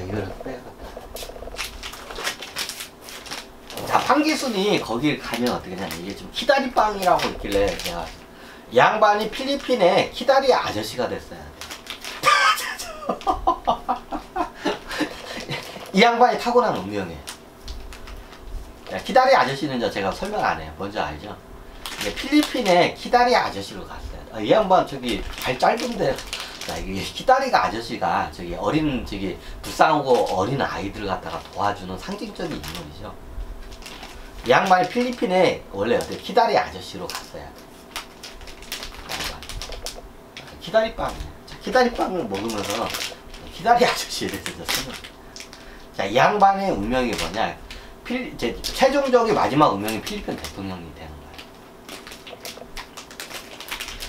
이거를 빼야겠다. 자, 황기순이 거길 가면 어떻게 되냐, 이게 좀 키다리빵이라고 있길래 내가 이 양반이 필리핀에 키다리 아저씨가 됐어요. 이 양반이 타고난 운명이에요. 키다리 아저씨는 제가 설명 안 해요. 뭔지 알죠? 필리핀에 키다리 아저씨로 갔어요. 이 양반 저기 발 짧은데, 이게 키다리가 아저씨가 저기 어린 저기 불쌍하고 어린 아이들을 갖다가 도와주는 상징적인 인물이죠. 이 양반이 필리핀에 원래 키다리 아저씨로 갔어요. 키다리빵. 키다리빵을 먹으면서 키다리 아저씨에 대해서 자, 이 양반의 운명이 뭐냐? 최종적인 마지막 운명이 필리핀 대통령이 되는 거예요.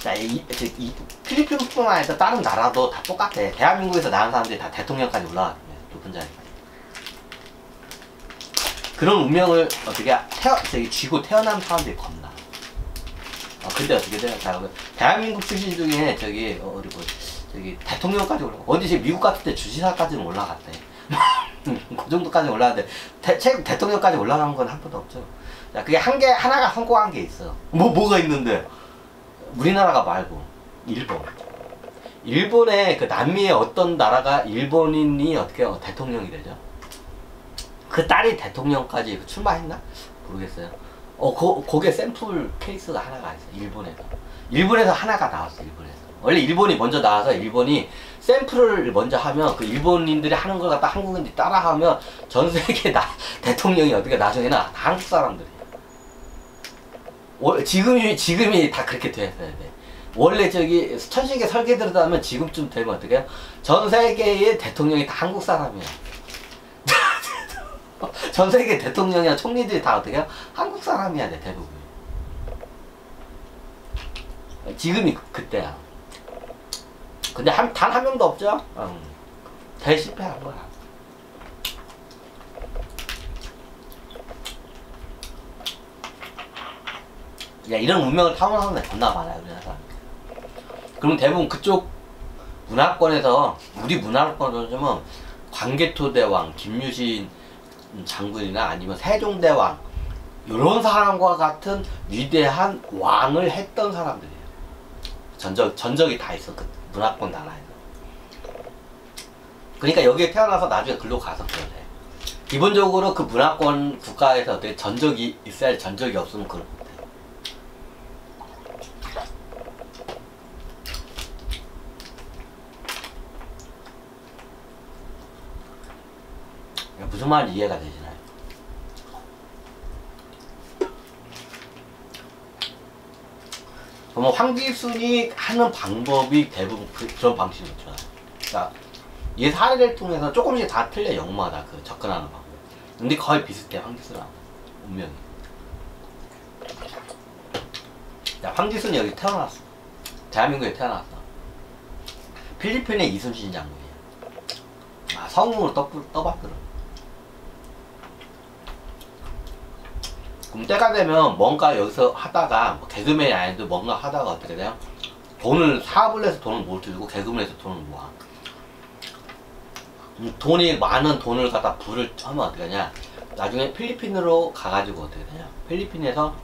자, 이 필리핀뿐만 아니라 다른 나라도 다 똑같아. 대한민국에서 나온 사람들이 다 대통령까지 올라가거든요. 높은 자리까지. 그런 운명을 어떻게 쥐고 태어난 사람들이 겁나. 근데 어떻게 돼요? 자, 대한민국 출신 중에 저기 대통령까지 올라가. 어디 지금 미국 같은 데 주지사까지는 올라갔대. 그 정도까지 올라갔는데 대통령까지 올라간 건 한 번도 없죠. 자, 그게 하나가 성공한 게 있어. 뭐가 있는데? 우리나라가 말고 일본의 그 남미의 어떤 나라가 일본인이 어떻게 대통령이 되죠? 그 딸이 대통령까지 출마했나? 모르겠어요. 거기에 샘플 케이스가 하나가 있어. 일본에서 하나가 나왔어. 일본에서 원래 일본이 먼저 나와서 일본이 샘플을 먼저 하면 그 일본인들이 하는 걸 갖다 한국인들이 따라하면 전 세계 대통령이 어떻게 나중에는 한국 사람들이야. 지금이 다 그렇게 돼야 돼. 원래 저기 천식의 설계대로 하면 지금쯤 되면 어떻게 해요? 전 세계의 대통령이 다 한국 사람이야. 전 세계 대통령이나 총리들이 다 어떻게 해요? 한국 사람이야, 대부분. 지금이 그때야. 근데 단 한 명도 없죠? 대실패한 거야. 이런 운명을 타고나는 데 겁나 많아요, 우리나라 사람. 그럼 대부분 그쪽 문화권에서, 우리 문화권으로 보면 광개토대왕, 김유신 장군이나 아니면 세종대왕, 이런 사람과 같은 위대한 왕을 했던 사람들이에요. 전적이 다 있어, 그 문화권 나라에서. 그러니까 여기에 태어나서 나중에 글로 가서 그러네. 기본적으로 그 문화권 국가에서 어떻게 전적이 있어야 전적이 없으면 그걸 못해. 무슨 말인지 이해가 되시나요? 그러면 황기순이 하는 방법이 대부분 그런 방식이었죠. 그러니까 이 사례를 통해서 조금씩 다 틀려, 영마다 그 접근하는 방법. 근데 거의 비슷해, 황기순하고 운명이. 황기순이 여기 태어났어. 대한민국에 태어났어. 필리핀의 이순신 장군이야. 성공으로 떠받들어. 그럼 때가 되면 뭔가 여기서 하다가 개그맨이 아니도 뭔가 하다가 어떻게 돼요? 사업을 해서 돈을 못 들고 개그맨 해서 돈을 모아. 돈이 많은 돈을 갖다 부를 하면 어떻게 하냐? 나중에 필리핀으로 가가지고 어떻게 되냐? 필리핀에서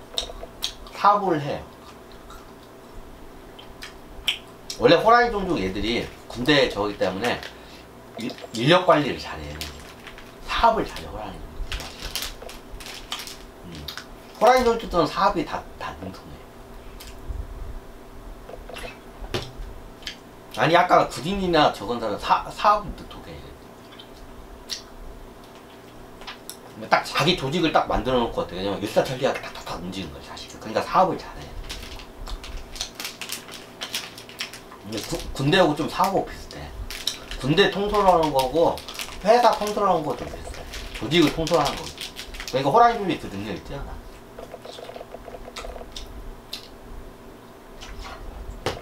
사업을 해요. 원래 호랑이 종족 얘들이 군대에 저기 때문에 인력 관리를 잘해. 사업을 잘해, 호랑이 종족. 호랑이 종족들은 사업이 다 능통해. 아니, 아까 구딘이나 저건 사람 사업은 능통해. 딱 자기 조직을 딱 만들어 놓고 어떻게 하냐면 일사천리하게 탁탁탁 움직이는 거야, 자식. 그러니까 사업을 잘해. 군대하고 좀 사고가 비슷해. 군대 통솔하는 거고 회사 통솔하는 거 좀 비슷해. 조직을 통솔하는 거. 그러니까 호랑이 종족이 그 능력이 뛰어나.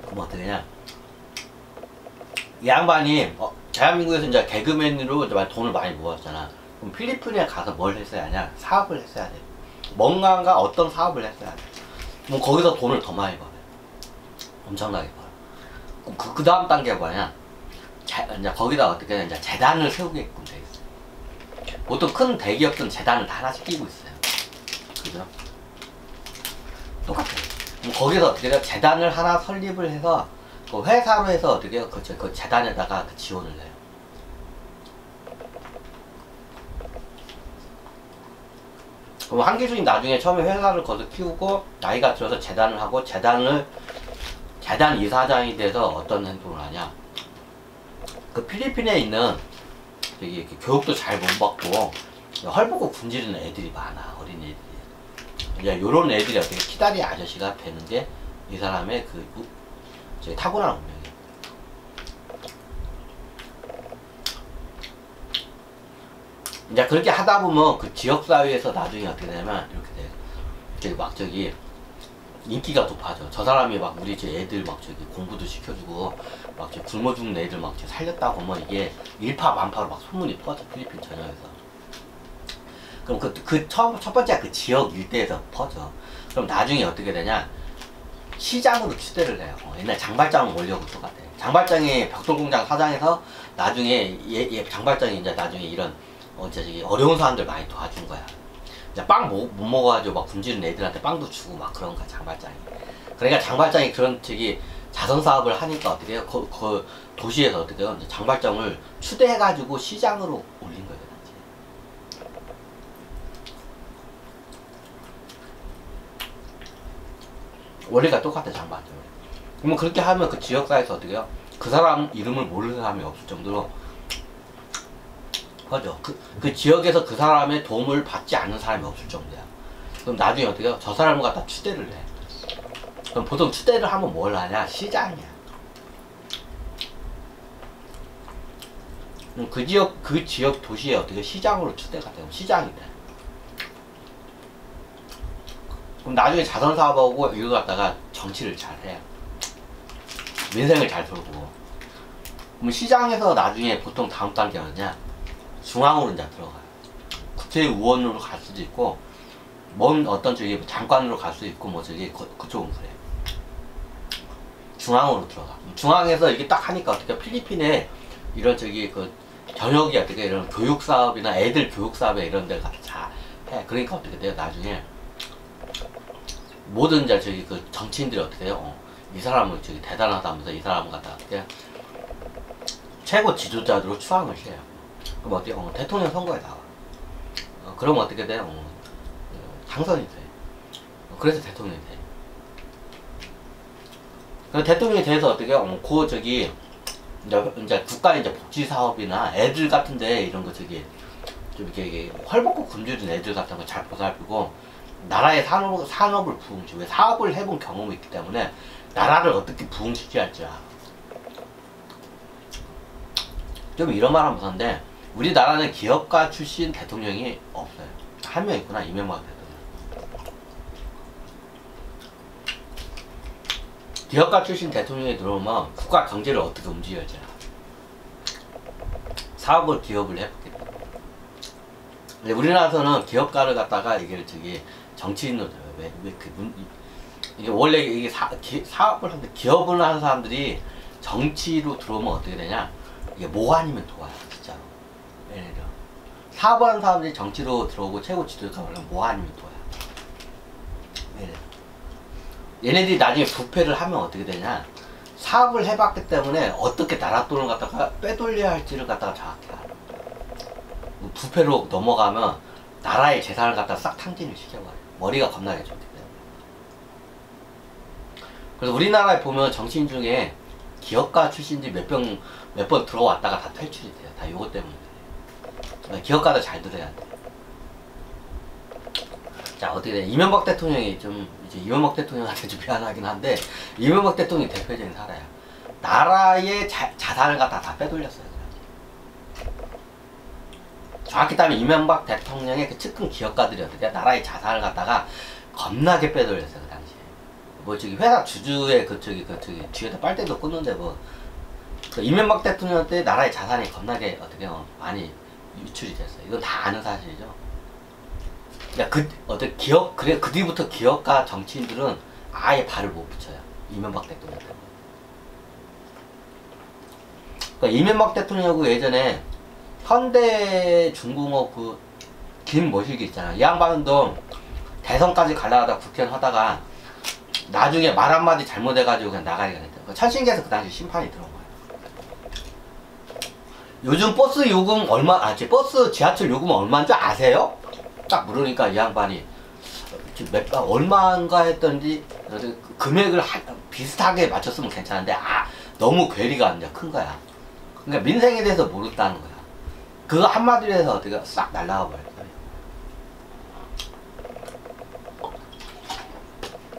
그럼 어떻게 되냐? 이 양반이 대한민국에서 이제 개그맨으로 돈을 많이 모았잖아. 그럼 필리핀에 가서 뭘 했어야 하냐? 사업을 했어야 돼. 뭔가 어떤 사업을 했어야 돼. 그럼 거기서 돈을 더 많이 벌어요. 엄청나게 벌어. 그 다음 단계가 뭐냐? 이제 거기다 어떻게 이제 재단을 세우게끔 돼 있어요. 보통 큰 대기업들은 재단을 다 하나씩 끼고 있어요. 그죠? 똑같아요. 그럼 거기서 어떻게 해요? 재단을 하나 설립을 해서 그 회사로 해서 어떻게 해요? 그 재단에다가 그 지원을 해요. 그럼 한 기준이 나중에 처음에 회사를 거기서 키우고 나이가 들어서 재단을 하고 재단 이사장이 돼서 어떤 행동을 하냐. 그 필리핀에 있는 저기 교육도 잘 못 받고 헐벗고 굶주리는 애들이 많아. 어린 애들이. 이제 요런 애들이 어떻게 키다리 아저씨가 되는 게 이 사람의 그 저기 타고난 운명이에요. 이제 그렇게 하다 보면 그 지역사회에서 나중에 어떻게 되냐면 이렇게 돼요. 저기 막 저기 인기가 높아져. 저 사람이 막 우리 저 애들 막 저기 공부도 시켜주고 막 저 굶어 죽는 애들 막 살렸다고 하면 이게 일파만파로 막 소문이 퍼져. 필리핀 전역에서. 그럼 첫 번째 그 지역 일대에서 퍼져. 그럼 나중에 어떻게 되냐? 시장으로 추대를 해요. 옛날 장발장 원리하고 똑같아. 장발장이 벽돌공장 사장에서 나중에 장발장이 이제 나중에 이런 저기 어려운 사람들 많이 도와준 거야. 이제 빵 못 먹어가지고 막 굶주리는 애들한테 빵도 주고 막 그런 거야, 장발장이. 그러니까 장발장이 그런 저기 자선 사업을 하니까 어떻게 해요? 그 도시에서 어떻게 해요? 이제 장발장을 추대해가지고 시장으로 올린 거예요. 원리가 똑같아, 장발장. 그러면 그렇게 하면 그 지역사회에서 어떻게 해요? 그 사람 이름을 모르는 사람이 없을 정도로 퍼져. 그 지역에서 그 사람의 도움을 받지 않는 사람이 없을 정도야. 그럼 나중에 어떻게 해요? 저 사람을 갖다 추대를 해. 그럼 보통 추대를 하면 뭘 하냐? 시장이야. 그럼 그 지역 도시에 어떻게 시장으로 추대가 되고 시장이 돼. 그럼 나중에 자선사업하고 이거 갖다가 정치를 잘 해. 민생을 잘 돌고. 그럼 시장에서 나중에 보통 다음 단계가 뭐냐? 중앙으로 이제 들어가요. 국회의원으로 갈 수도 있고, 먼 어떤 저기 장관으로 갈 수도 있고, 뭐 저기 그쪽은 그래. 중앙으로 들어가. 중앙에서 이게 딱 하니까 어떻게 필리핀에 이런 저기 그 전역이 어떻게 이런 교육 사업이나 애들 교육 사업에 이런 데를 갖다 잘 해. 그러니까 어떻게 돼요? 나중에 모든 이제 저기 그 정치인들이 어떻게 해요? 이 사람은 저기 대단하다면서 이 사람을 갖다 어떻게 최고 지도자로 추앙을 해요. 그럼 어떻게 대통령 선거에 나와. 그러면 어떻게 돼요? 당선이 돼. 그래서 대통령이 돼. 그래서 대통령이 돼서 어떻게 그 저기 이제 국가 이제 복지 사업이나 애들 같은데 이런 거 저기 좀 이렇게 헐벗고 굶주린 애들 같은 거 잘 보살피고 나라의 산업을 부흥시키고 왜 사업을 해본 경험이 있기 때문에 나라를 어떻게 부흥시켜야 할지 알아. 좀 이런 말 하면 무서운데 우리나라는 기업가 출신 대통령이 없어요. 한 명 있구나. 이명박 대통령. 기업가 출신 대통령이 들어오면 국가 경제를 어떻게 움직여야지 알아. 사업을 기업을 해봤기 때문에. 근데 우리나라에서는 기업가를 갖다가 이게 저기 정치인으로 돼요. 이게 원래 이게 사업을 하는데 기업을 하는 사람들이 정치로 들어오면 어떻게 되냐? 이게 뭐 아니면 도와요, 진짜로. 예를 들어 사업을 하는 사람들이 정치로 들어오고 최고 지도자가 그러면 뭐 아니면 도와요. 예를 들어 얘네들이 나중에 부패를 하면 어떻게 되냐? 사업을 해봤기 때문에 어떻게 나라 돈을 갖다가 빼돌려야 할지를 갖다가 정확히 알아. 부패로 넘어가면 나라의 재산을 갖다 싹 탕진을 시켜버려요. 머리가 겁나게 좋기 때문에. 그래서 우리나라에 보면 정치인 중에 기업가 출신들이 몇 번 들어왔다가 다 탈출이 돼요. 다 요거 때문에. 기업가도 잘 들어야 돼. 자, 어떻게 돼? 이명박 대통령이 좀, 이제 이명박 대통령한테 좀 미안하긴 한데, 이명박 대통령이 대표적인 사례야. 나라의 자산을 갖다 다 빼돌렸어요. 정확히 따면 이명박 대통령의 그 측근 기업가들이 어떻게 나라의 자산을 갖다가 겁나게 빼돌렸어요, 그 당시에. 뭐 저기 회사 주주의 그 저기 뒤에다 빨대도 꽂는데 뭐 그 이명박 대통령 때 나라의 자산이 겁나게 어떻게 많이 유출이 됐어요. 이건 다 아는 사실이죠. 그러니까 그 뒤부터 기업가 정치인들은 아예 발을 못 붙여요. 이명박 대통령 때문에. 그러니까 이명박 대통령하고 예전에 현대중공업 그 김모식이 있잖아. 이 양반도 대선까지 가려다 국회의원 하다가 나중에 말 한마디 잘못해가지고 그냥 나가기가 됐다. 그러니까 천신계에서 그 당시 심판이 들어온 거야. 요즘 버스 요금 얼마, 버스 지하철 요금 얼마인 줄 아세요? 딱 물으니까 이 양반이 얼마인가 했더니 금액을 비슷하게 맞췄으면 괜찮은데 너무 괴리가 이제 큰 거야. 그러니까 민생에 대해서 모른다는 거야. 그거 한마디로 해서 어떻게 싹 날라가 버릴 거야.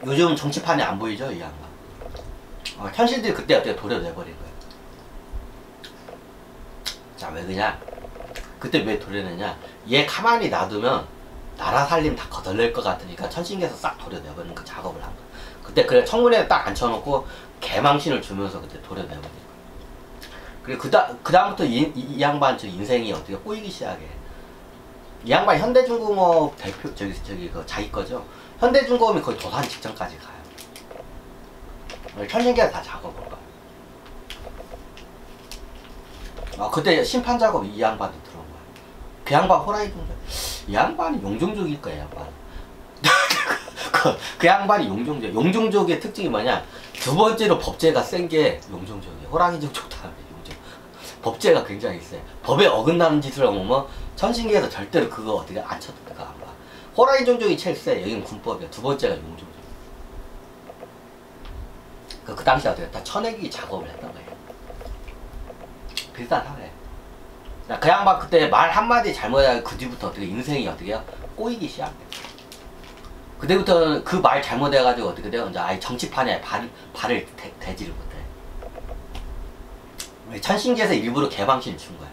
요즘 정치판이 안 보이죠, 이 양반. 현실들이 그때 어떻게 도려내버린 거야. 자, 왜 그냥 그때 왜 도려내냐? 얘 가만히 놔두면 나라 살림 다 거덜낼 것 같으니까 천신계에서 싹 도려내버리는 그 작업을 한 거야. 그때 그래 청문회에 딱 앉혀놓고 개망신을 주면서 그때 도려내버린 거야. 그리고 그 다음부터 이 양반 저 인생이 어떻게 꼬이기 시작해. 이 양반 현대중공업 대표 저기 그 자기 거죠. 현대중공업이 거의 도산 직전까지 가요. 천신계에서 다 작업을 거야. 그때 심판 작업 이 양반이 들어온 거야. 그 양반 호랑이 종족. 이 양반이 용종족일 거야, 양반. 그 양반이 용종족. 용종족의 특징이 뭐냐? 두 번째로 법제가 센 게 용종족이에요. 호랑이 종족 다음에 용종. 법제가 굉장히 세. 법에 어긋나는 짓을 하면 천신계에서 절대로 그거 어떻게 안 쳐들어가 안 봐. 호랑이 종족이 제일 세. 여기는 군법이야. 두 번째가 용종족. 그 당시에 어떻게 다 쳐내기 작업을 했던 거예요. 비슷한 사례. 그 양반 그때 말 한마디 잘못하고 그 뒤부터 어떻게 인생이 어떻게 꼬이기 시작해. 그때부터 그 말 잘못해가지고 어떻게 돼요? 이제 아예 정치판에 발을 대지를 못해. 천신계에서 일부러 개방신을 준 거야.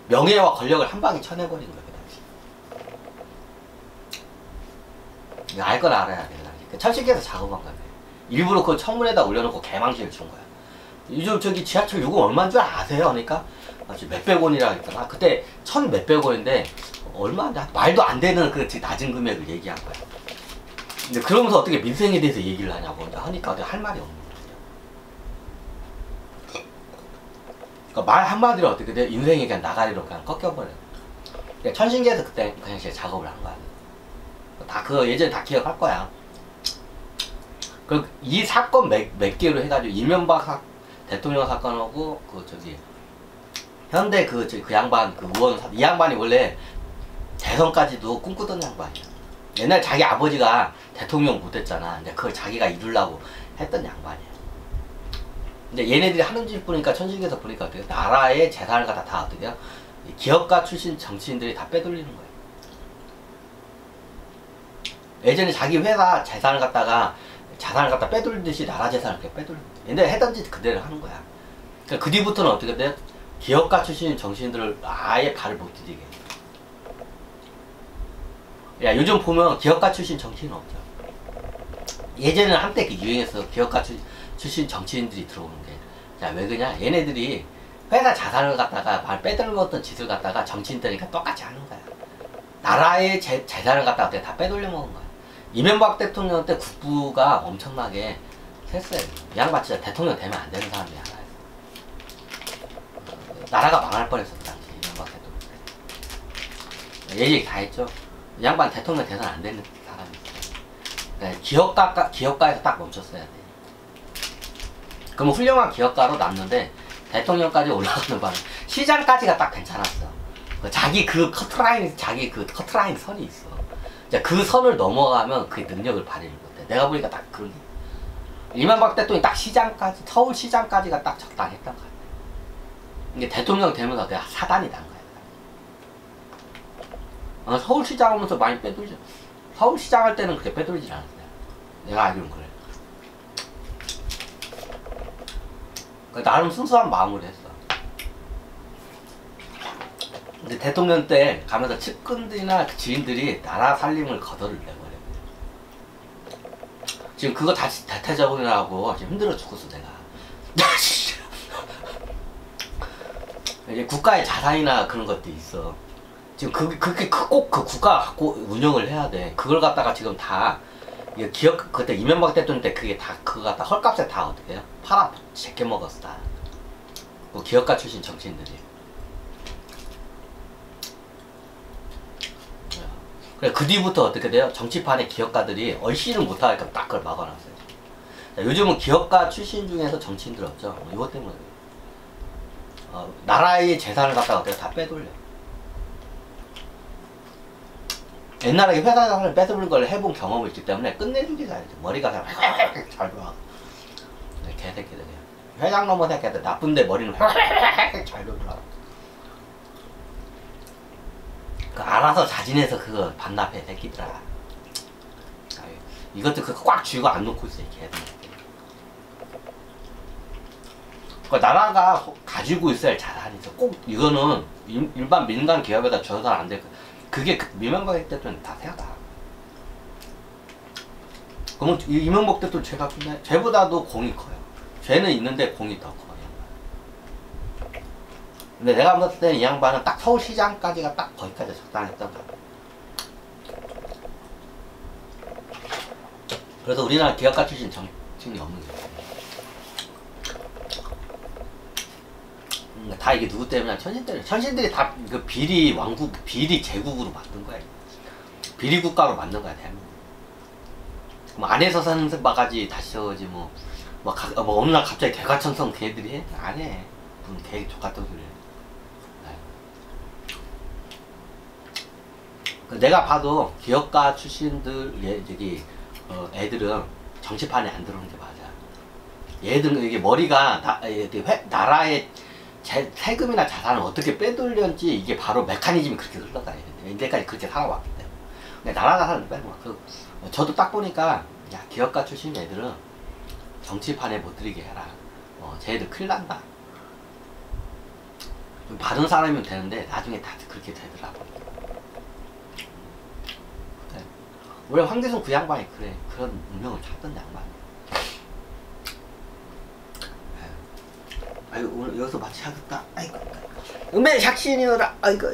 명예와 권력을 한 방에 쳐내버린 거야, 그 당시. 이거 알 건 알아야 돼, 그 당시. 천신계에서 작업한 거야. 일부러 그 청문회에다 올려놓고 개방신을 준 거야. 요즘 저기 지하철 요금 얼마인 줄 아세요? 그러니까 몇백 원이라 했잖아. 그때 천 몇백 원인데 얼마냐? 말도 안 되는 그 낮은 금액을 얘기한 거야. 근데 그러면서 어떻게 민생에 대해서 얘기를 하냐고 하니까 할 말이 없는 거야. 그러니까 말 한마디로 어떻게 돼? 인생이 그냥 나가리로 그냥 꺾여버려. 그러니까 천신계에서 그때 그냥 작업을 한 거야. 다 그거 예전에 다 기억할 거야. 이 사건 몇 개로 해가지고 이명박 대통령 사건하고 그 저기 현대 그 양반 그 의원 이 양반이 원래 대선까지도 꿈꾸던 양반이야. 옛날 자기 아버지가 대통령 못했잖아. 근데 그걸 자기가 이루려고 했던 양반이야. 근데 얘네들이 하는 짓 보니까 천신계에서 보니까 어떻게 나라의 재산을 갖다 다 어떻게 기업가 출신 정치인들이 다 빼돌리는 거야. 예전에 자기 회사 자산을 갖다 빼돌리듯이 나라 재산을 이렇게 빼돌리는 거야. 옛날에 해던 짓 그대로 하는 거야. 그러니까 그 뒤부터는 어떻게 돼? 기업가 출신 정치인들을 아예 발을 못 디디게. 야, 요즘 보면 기업가 출신 정치인은 없죠. 예전에는 한때 그 유행했어. 기업가 출신 정치인들이 들어오는 게. 자, 왜 그러냐? 얘네들이 회사 자산을 갖다가 발 빼돌렸던 짓을 갖다가 정치인들이니까 똑같이 하는 거야. 나라의 재산을 갖다가 다 빼돌려 먹은 거야. 이명박 대통령 때 국부가 엄청나게 셌어요. 이 양반 진짜 대통령 되면 안 되는 사람이 하나였어. 나라가 망할 뻔했어, 그 당시 이명박 대통령. 얘기 다 했죠. 이 양반 대통령 되면 안 되는 사람이 있어. 기업가에서 딱 멈췄어야 돼. 그럼 훌륭한 기업가로 남는데 대통령까지 올라가는 바람에 시장까지가 딱 괜찮았어. 자기 그 커트라인 선이 있어. 그 선을 넘어가면 그 능력을 발휘를 못해. 내가 보니까 딱 그런 게. 이명박 대통령이 딱 시장까지, 서울 시장까지가 딱 적당했던 것 같아. 이게 대통령 되면서 그냥 사단이 난 거야. 서울시장 오면서 많이 빼돌리죠. 서울시장 할 때는 그렇게 빼돌리진 않았어요. 내가 알기로는 그래. 나름 순수한 마음으로 했어. 근데 대통령 때 가면서 측근들이나 지인들이 나라 살림을 거덜을 내버려. 지금 그거 다 대퇴적이라고 지금 힘들어 죽겠어 내가. 이제 국가의 자산이나 그런 것도 있어. 지금 그게 꼭 그 국가가 갖고 운영을 해야 돼. 그걸 갖다가 지금 다 그때 이명박 대통령 때 그게 다 그거 갖다 헐값에 다 어떻게 해요? 팔아 제껴 먹었어 다. 그 기업가 출신 정치인들이. 그래, 그 뒤부터 어떻게 돼요? 정치판에 기업가들이 얼씨를 못하니까 딱 그걸 막아놨어요. 자, 요즘은 기업가 출신 중에서 정치인들 없죠. 이것 때문에. 나라의 재산을 갖다가 어떻게 다 빼돌려. 옛날에 회사 재산을 빼돌린 걸 해본 경험이 있기 때문에 끝내주기 잘해요. 머리가 잘 돌아. 네, 개새끼들. 회장 넘어 새끼들 나쁜데 머리는 잘 돌아. 그 알아서 자진해서 그거 반납해 새끼들아. 아유, 이것도 그거 꽉 쥐고 안 놓고 있어 이 개들. 그 나라가 가지고 있어야 할 자산이 있어. 꼭 이거는 일반 민간 기업에다 줘서는 안 돼. 그게 이명박 대통령 다 세다. 그러면 이명박 대통령 죄가 크네. 죄보다도 공이 커요. 죄는 있는데 공이 더 커요. 근데 내가 봤을 때는 이 양반은 딱 서울시장까지가 딱 거기까지 적당했던 거야. 그래서 우리나라 기업가 출신 정치인이 없는 거야. 다 이게 누구 때문이야? 천신들이 다 그 비리 왕국, 비리 제국으로 만든 거야. 비리 국가로 만든 거야, 대한민국. 뭐 안에서 사는 바가지 다시 저거지 뭐 어느 날 갑자기 개과천선 걔들이 해? 안 해. 무슨 개 족같은 소리 해. 내가 봐도 기업가 출신들 애들은 정치판에 안 들어오는 게 맞아. 얘들은 이게 머리가 나라의 세금이나 자산을 어떻게 빼돌렸는지 이게 바로 메커니즘이 그렇게 흘러가야 돼. 이제까지 그렇게 살아왔기 때문에. 근데 나라 자산을 빼고 저도 딱 보니까 야 기업가 출신 애들은 정치판에 못 들이게 해라. 쟤들 큰일 난다. 좀 바른 사람이면 되는데 나중에 다 그렇게 되더라고. 네. 원래 황대순 그 양반이 그래. 그런 운명을 찾던 양반이야. 아이고 오늘 여기서 마치 하겠다. 아이고 은배 작신이어라. 아이고.